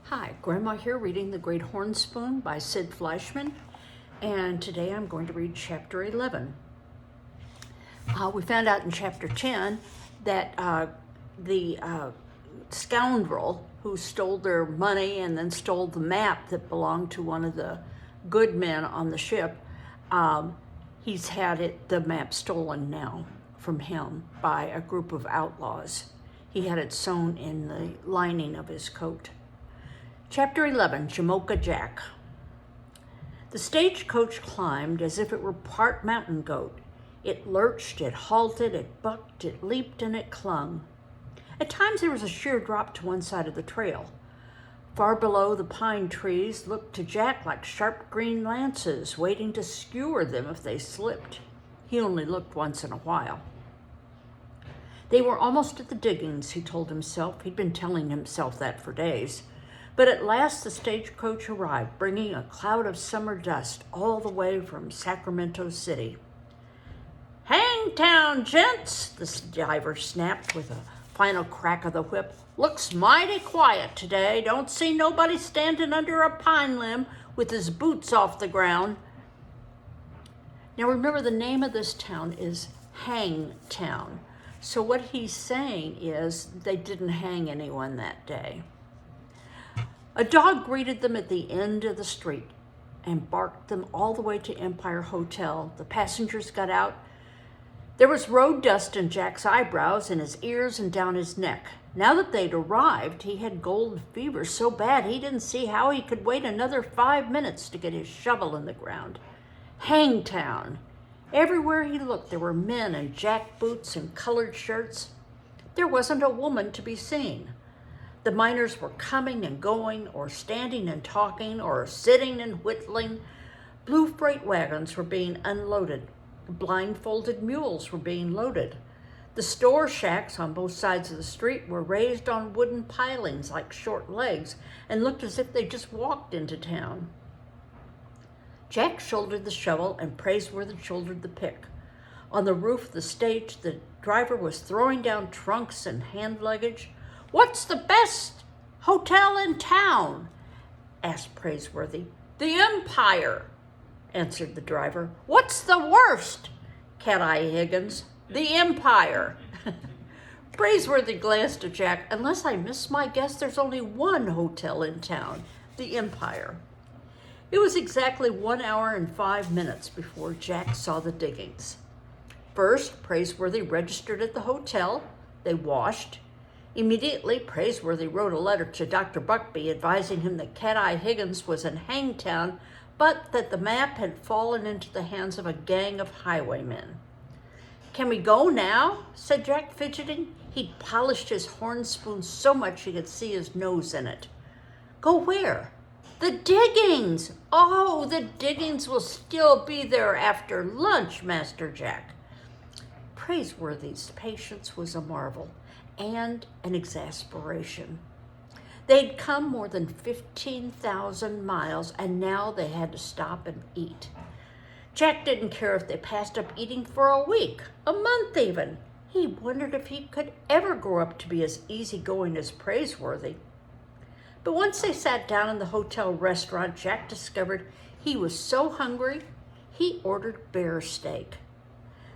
Hi, Grandma here reading The Great Horn Spoon by Sid Fleischman, and today I'm going to read chapter 11. We found out in chapter 10 that the scoundrel who stole their money and then stole the map that belonged to one of the good men on the ship, he's had the map stolen now from him by a group of outlaws. He had it sewn in the lining of his coat. Chapter 11, Jamoka Jack. The stagecoach climbed as if it were part mountain goat. It lurched, it halted, it bucked, it leaped, and it clung. At times there was a sheer drop to one side of the trail. Far below, the pine trees looked to Jack like sharp green lances, waiting to skewer them if they slipped. He only looked once in a while. They were almost at the diggings, he told himself. He'd been telling himself that for days. But at last the stagecoach arrived, bringing a cloud of summer dust all the way from Sacramento City. "Hangtown, gents," the driver snapped with a final crack of the whip. "Looks mighty quiet today. Don't see nobody standing under a pine limb with his boots off the ground." Now remember, the name of this town is Hangtown. So what he's saying is they didn't hang anyone that day. A dog greeted them at the end of the street and barked them all the way to Empire Hotel. The passengers got out. There was road dust in Jack's eyebrows, in his ears, and down his neck. Now that they'd arrived, he had gold fever so bad he didn't see how he could wait another 5 minutes to get his shovel in the ground. Hangtown. Everywhere he looked, there were men in jack boots and colored shirts. There wasn't a woman to be seen. The miners were coming and going, or standing and talking, or sitting and whittling. Blue freight wagons were being unloaded. Blindfolded mules were being loaded. The store shacks on both sides of the street were raised on wooden pilings like short legs and looked as if they just walked into town. Jack shouldered the shovel and Praiseworthy shouldered the pick. On the roof of the stage, the driver was throwing down trunks and hand luggage. "What's the best hotel in town?" asked Praiseworthy. "The Empire," answered the driver. "What's the worst?" Cat-Eye Higgins. "The Empire." Praiseworthy glanced at Jack. "Unless I miss my guess, there's only one hotel in town, the Empire." It was exactly 1 hour and 5 minutes before Jack saw the diggings. First, Praiseworthy registered at the hotel. They washed. Immediately, Praiseworthy wrote a letter to Dr. Buckby advising him that Cat-Eye Higgins was in Hangtown, but that the map had fallen into the hands of a gang of highwaymen. "Can we go now?" said Jack, fidgeting. He'd polished his horn spoon so much he could see his nose in it. "Go where?" "The diggings." "Oh, the diggings will still be there after lunch, Master Jack." Praiseworthy's patience was a marvel and an exasperation. They'd come more than 15,000 miles, and now they had to stop and eat. Jack didn't care if they passed up eating for a week, a month even. He wondered if he could ever grow up to be as easygoing as Praiseworthy. But once they sat down in the hotel restaurant, Jack discovered he was so hungry, he ordered bear steak.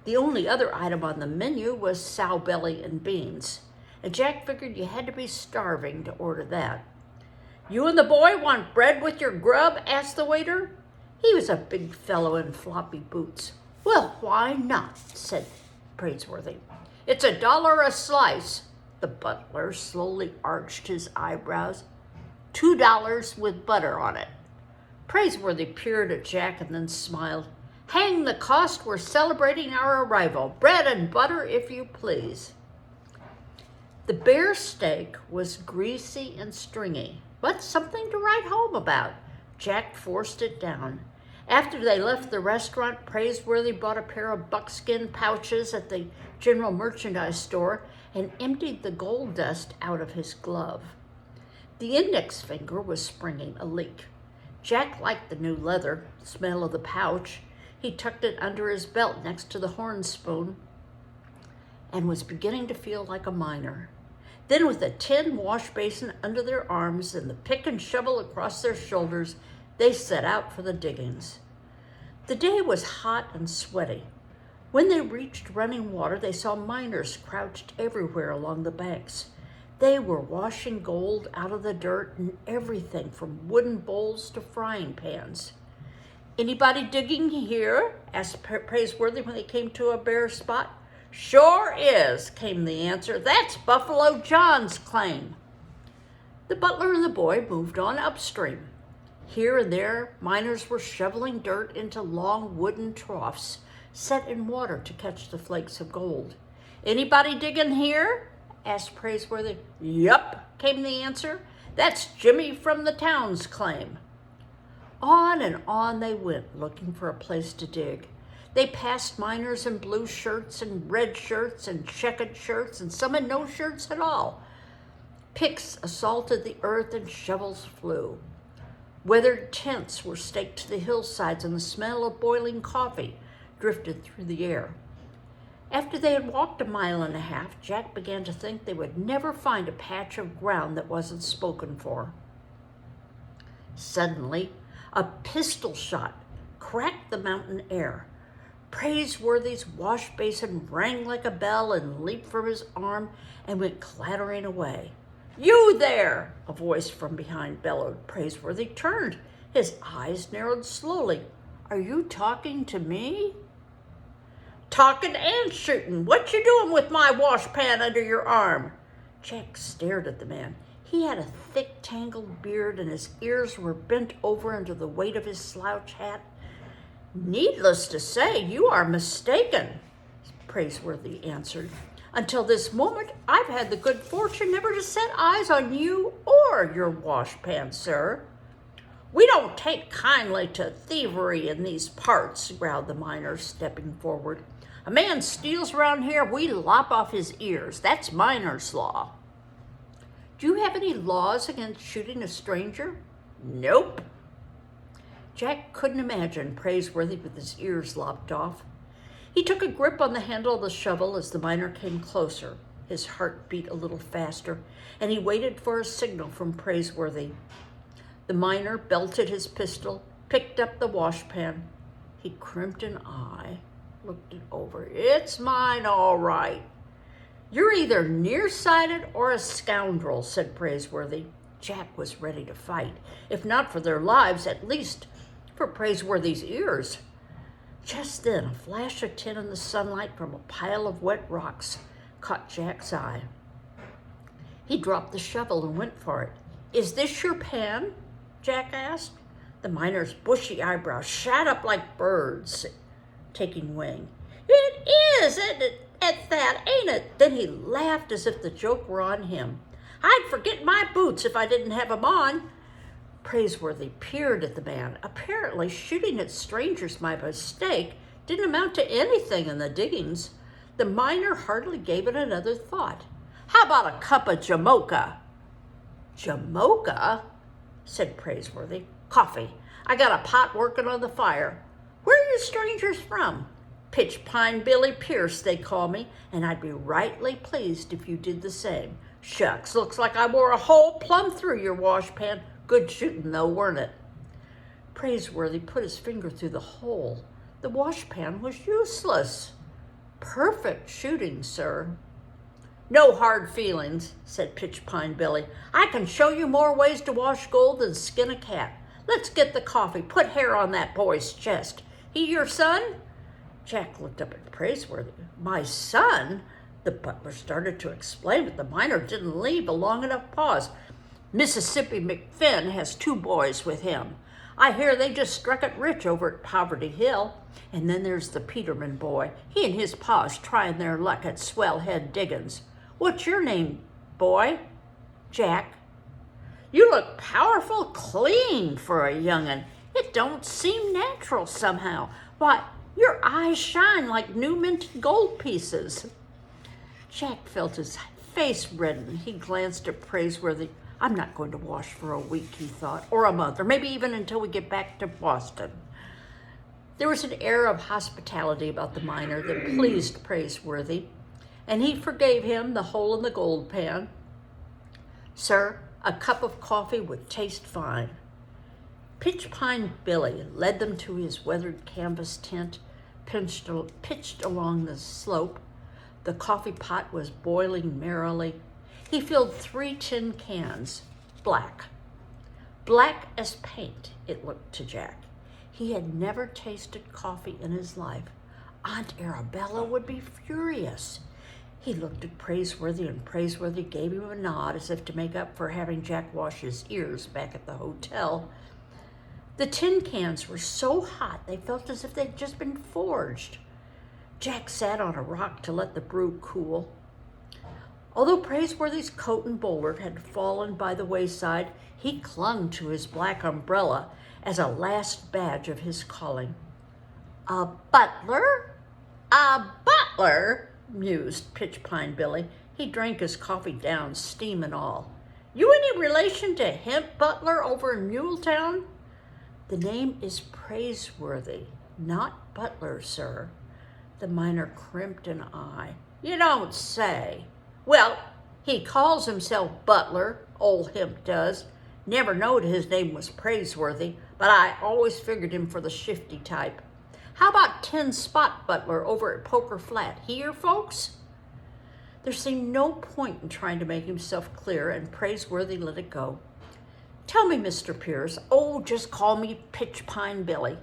The only other item on the menu was sow belly and beans, and Jack figured you had to be starving to order that. "You and the boy want bread with your grub?" asked the waiter. He was a big fellow in floppy boots. "Well, why not?" said Praiseworthy. "It's $1 a slice." The butler slowly arched his eyebrows. $2 with butter on it. Praiseworthy peered at Jack and then smiled. "Hang the cost, we're celebrating our arrival. Bread and butter, if you please." The bear steak was greasy and stringy, but something to write home about. Jack forced it down. After they left the restaurant, Praiseworthy bought a pair of buckskin pouches at the general merchandise store and emptied the gold dust out of his glove. The index finger was springing a leak. Jack liked the new leather, smell of the pouch. He tucked it under his belt next to the horn spoon and was beginning to feel like a miner. Then with a tin wash basin under their arms and the pick and shovel across their shoulders, they set out for the diggings. The day was hot and sweaty. When they reached running water, they saw miners crouched everywhere along the banks. They were washing gold out of the dirt and everything from wooden bowls to frying pans. "Anybody digging here?" asked Praiseworthy when they came to a bare spot. "Sure is," came the answer. "That's Buffalo John's claim." The butler and the boy moved on upstream. Here and there, miners were shoveling dirt into long wooden troughs set in water to catch the flakes of gold. "Anybody digging here?" asked Praiseworthy. "Yup," came the answer. "That's Jimmy from the town's claim." On and on they went, looking for a place to dig. They passed miners in blue shirts and red shirts and checkered shirts, and some in no shirts at all. Picks assaulted the earth and shovels flew. Weathered tents were staked to the hillsides, and the smell of boiling coffee drifted through the air. After they had walked a mile and a half, Jack began to think they would never find a patch of ground that wasn't spoken for. Suddenly, a pistol shot cracked the mountain air. Praiseworthy's wash basin rang like a bell and leaped from his arm and went clattering away. "You there!" a voice from behind bellowed. Praiseworthy turned. His eyes narrowed slowly. "Are you talking to me?" "Talking and shooting. What you doing with my washpan under your arm?" Jack stared at the man. He had a thick, tangled beard, and his ears were bent over under the weight of his slouch hat. "Needless to say, you are mistaken," Praiseworthy answered. "Until this moment, I've had the good fortune never to set eyes on you or your washpan, sir." "We don't take kindly to thievery in these parts," growled the miner, stepping forward. "A man steals around here, we lop off his ears. That's miner's law." "Do you have any laws against shooting a stranger?" "Nope." Jack couldn't imagine Praiseworthy with his ears lopped off. He took a grip on the handle of the shovel as the miner came closer. His heart beat a little faster, and he waited for a signal from Praiseworthy. The miner belted his pistol, picked up the washpan. He crimped an eye, looked it over. "It's mine, all right." "You're either nearsighted or a scoundrel," said Praiseworthy. Jack was ready to fight, if not for their lives, at least for Praiseworthy's ears. Just then, a flash of tin in the sunlight from a pile of wet rocks caught Jack's eye. He dropped the shovel and went for it. "Is this your pan?" Jack asked. The miner's bushy eyebrows shot up like birds taking wing. "It is at that, ain't it?" Then he laughed as if the joke were on him. "I'd forget my boots if I didn't have 'em on." Praiseworthy peered at the man. Apparently, shooting at strangers by mistake didn't amount to anything in the diggings. The miner hardly gave it another thought. "How about a cup of Jamoka?" "Jamoka?" said Praiseworthy. "Coffee. I got a pot working on the fire. Where are you strangers from?" "Pitch Pine Billy Pierce, they call me, and I'd be rightly pleased if you did the same." "Shucks, looks like I wore a hole plumb through your washpan. Good shooting, though, weren't it?" Praiseworthy put his finger through the hole. The washpan was useless. "Perfect shooting, sir." "No hard feelings," said Pitch Pine Billy. "I can show you more ways to wash gold than skin a cat. Let's get the coffee. Put hair on that boy's chest. He your son?" Jack looked up at Praiseworthy. "My son?" The butler started to explain, but the miner didn't leave a long enough pause. "Mississippi McFinn has 2 boys with him. I hear they just struck it rich over at Poverty Hill. And then there's the Peterman boy. He and his pa's trying their luck at Swell Head Diggins. What's your name, boy?" "Jack." "You look powerful clean for a young'un. It don't seem natural somehow. Why, your eyes shine like new minted gold pieces." Jack felt his face redden. He glanced at Praiseworthy. "I'm not going to wash for a week," he thought, "or a month, or maybe even until we get back to Boston." There was an air of hospitality about the miner that pleased Praiseworthy, and he forgave him the hole in the gold pan. Sir, a cup of coffee would taste fine. Pitch Pine Billy led them to his weathered canvas tent, pitched along the slope. The coffee pot was boiling merrily. He filled 3 tin cans, black. Black as paint, it looked to Jack. He had never tasted coffee in his life. Aunt Arabella would be furious. He looked at Praiseworthy, and Praiseworthy gave him a nod as if to make up for having Jack wash his ears back at the hotel. The tin cans were so hot they felt as if they'd just been forged. Jack sat on a rock to let the brew cool. Although Praiseworthy's coat and bowler had fallen by the wayside, he clung to his black umbrella as a last badge of his calling. "A butler? A butler?" mused Pitch Pine Billy. He drank his coffee down, steam and all. "You any relation to Hemp Butler over in Muletown?" "The name is Praiseworthy, not Butler, sir." The miner crimped an eye. "You don't say." "Well, he calls himself Butler, old Hemp does. Never knowed his name was Praiseworthy, but I always figured him for the shifty type. How about 10 Spot Butler over at Poker Flat? Here, folks?" There seemed no point in trying to make himself clear, and Praiseworthy let it go. "Tell me, Mr. Pierce, oh, just call me Pitch Pine Billy.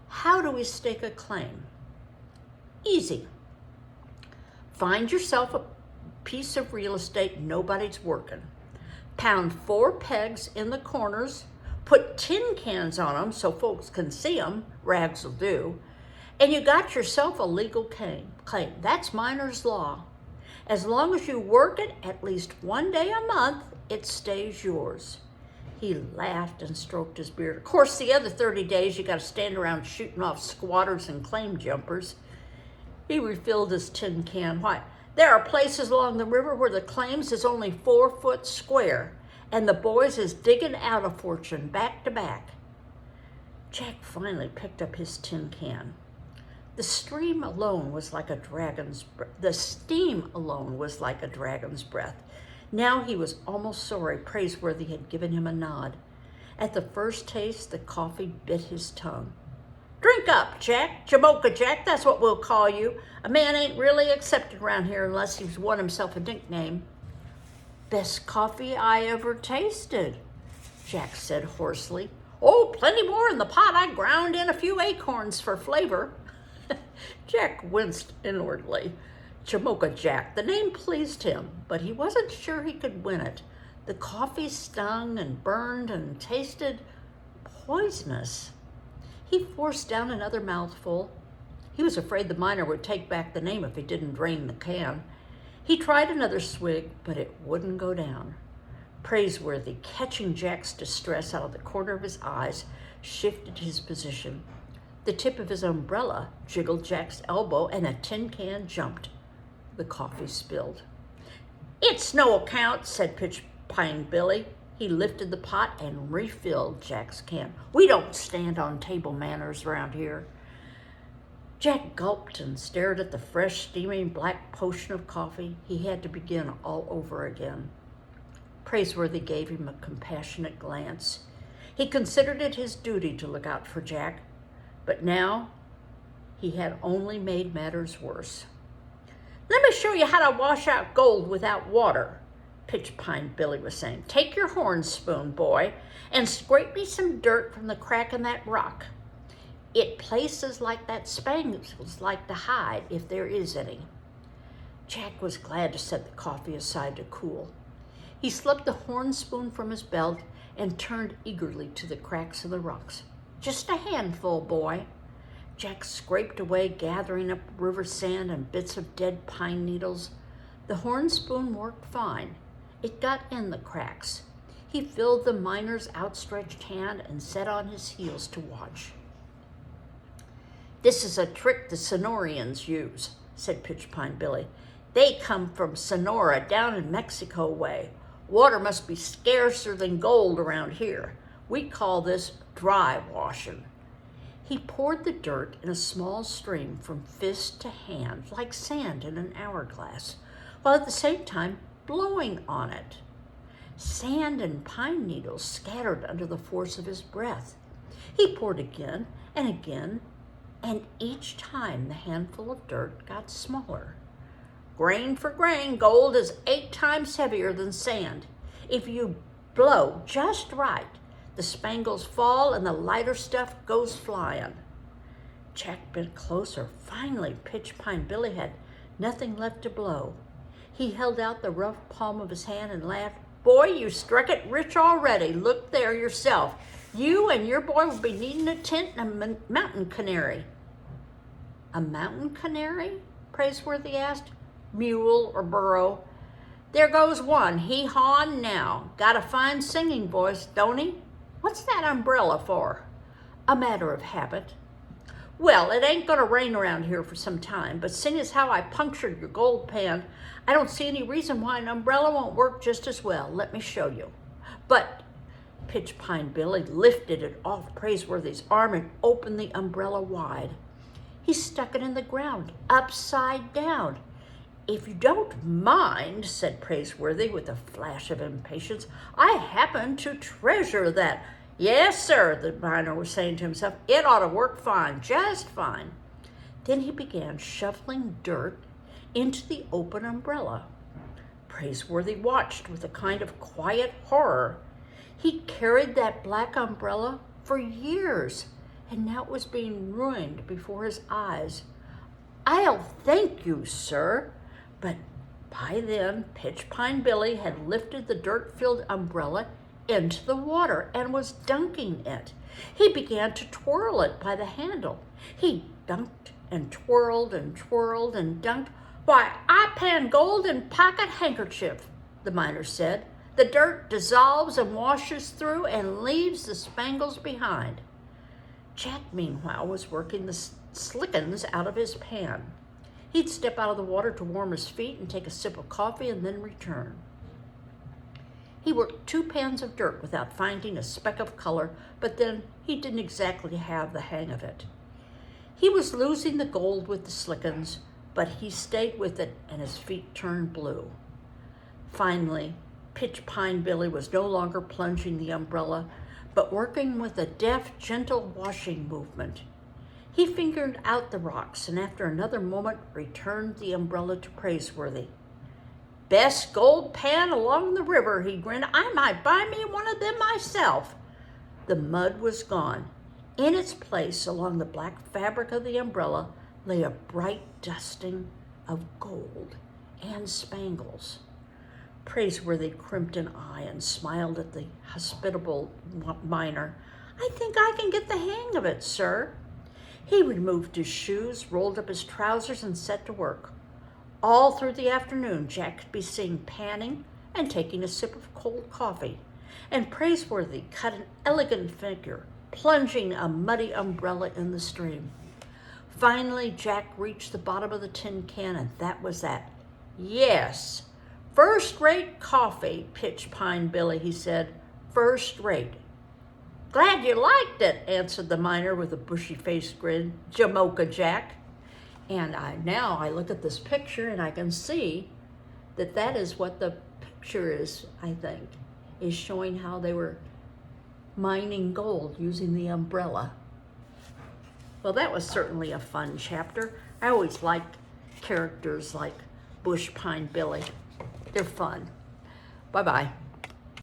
How do we stake a claim?" "Easy. Find yourself a piece of real estate nobody's working. Pound 4 pegs in the corners, put tin cans on them so folks can see them, rags will do, and you got yourself a legal claim. That's miner's law. As long as you work it at least 1 day a month, it stays yours." He laughed and stroked his beard. "Of course, the other 30 days you got to stand around shooting off squatters and claim jumpers." He refilled his tin can. "Why, there are places along the river where the claims is only 4 foot square, and the boys is digging out a fortune back to back." Jack finally picked up his tin can. The steam alone was like a dragon's breath. Now he was almost sorry Praiseworthy had given him a nod. At the first taste, the coffee bit his tongue. "Drink up, Jack. Jamoka Jack, that's what we'll call you. A man ain't really accepted around here unless he's won himself a nickname." "Best coffee I ever tasted," Jack said hoarsely. "Oh, plenty more in the pot. I ground in a few acorns for flavor." Jack winced inwardly. Jamoka Jack, the name pleased him, but he wasn't sure he could win it. The coffee stung and burned and tasted poisonous. He forced down another mouthful. He was afraid the miner would take back the name if he didn't drain the can. He tried another swig, but it wouldn't go down. Praiseworthy, catching Jack's distress out of the corner of his eyes, shifted his position. The tip of his umbrella jiggled Jack's elbow, and a tin can jumped. The coffee spilled. "It's no account," said Pitch Pine Billy. He lifted the pot and refilled Jack's can. "We don't stand on table manners around here." Jack gulped and stared at the fresh, steaming black potion of coffee. He had to begin all over again. Praiseworthy gave him a compassionate glance. He considered it his duty to look out for Jack, but now he had only made matters worse. "Let me show you how to wash out gold without water," Pitch Pine Billy was saying. "Take your horn spoon, boy, and scrape me some dirt from the crack in that rock. It places like that spangles like to hide, if there is any." Jack was glad to set the coffee aside to cool. He slipped the horn spoon from his belt and turned eagerly to the cracks in the rocks. "Just a handful, boy." Jack scraped away, gathering up river sand and bits of dead pine needles. The horn spoon worked fine. It got in the cracks. He filled the miner's outstretched hand and set on his heels to watch. "This is a trick the Sonorians use," said Pitch Pine Billy. "They come from Sonora down in Mexico way. Water must be scarcer than gold around here. We call this dry washing." He poured the dirt in a small stream from fist to hand, like sand in an hourglass, while at the same time blowing on it. Sand and pine needles scattered under the force of his breath. He poured again, and each time the handful of dirt got smaller. Grain for grain, gold is 8 times heavier than sand. If you blow just right, the spangles fall and the lighter stuff goes flying. Jack bent closer. Finally, Pitch Pine Billy had nothing left to blow. He held out the rough palm of his hand and laughed. Boy, you struck it rich already. Look there yourself. You and your boy will be needing a tent and a mountain canary. A mountain canary? Praiseworthy asked. Mule or burro? There goes one. He hawing now. Got a fine singing voice, don't he? What's that umbrella for? A matter of habit. Well, it ain't gonna rain around here for some time, but seeing as how I punctured your gold pan, I don't see any reason why an umbrella won't work just as well. Let me show you. But Pitch Pine Billy lifted it off Praiseworthy's arm and opened the umbrella wide. He stuck it in the ground, upside down. If you don't mind, said Praiseworthy with a flash of impatience, I happen to treasure that. Yes, sir, the miner was saying to himself, it ought to work fine, just fine. Then he began shoveling dirt into the open umbrella. Praiseworthy watched with a kind of quiet horror. He carried that black umbrella for years, and now it was being ruined before his eyes. I'll thank you, sir. But by then, Pitch Pine Billy had lifted the dirt-filled umbrella into the water and was dunking it. He began to twirl it by the handle. He dunked and twirled and twirled and dunked. Why, I pan gold in pocket handkerchief, the miner said. The dirt dissolves and washes through and leaves the spangles behind. Jack, meanwhile, was working the slickens out of his pan. He'd step out of the water to warm his feet and take a sip of coffee and then return. He worked 2 pans of dirt without finding a speck of color, but then he didn't exactly have the hang of it. He was losing the gold with the slickens, but he stayed with it and his feet turned blue. Finally, Pitch Pine Billy was no longer plunging the umbrella, but working with a deft, gentle washing movement. He fingered out the rocks and after another moment returned the umbrella to Praiseworthy. Best gold pan along the river, he grinned. I might buy me one of them myself. The mud was gone. In its place, along the black fabric of the umbrella, lay a bright dusting of gold and spangles. Praiseworthy crimped an eye and smiled at the hospitable miner. I think I can get the hang of it, sir. He removed his shoes, rolled up his trousers, and set to work. All through the afternoon, Jack could be seen panning and taking a sip of cold coffee, and Praiseworthy cut an elegant figure, plunging a muddy umbrella in the stream. Finally, Jack reached the bottom of the tin can, and that was that. Yes, first-rate coffee, Pitch Pine Billy, he said. First rate. Glad you liked it, answered the miner with a bushy-faced grin. Jamoka Jack. And now I look at this picture and I can see that that is what the picture is, I think, is showing how they were mining gold using the umbrella. Well, that was certainly a fun chapter. I always like characters like Bush Pine Billy. They're fun. Bye-bye.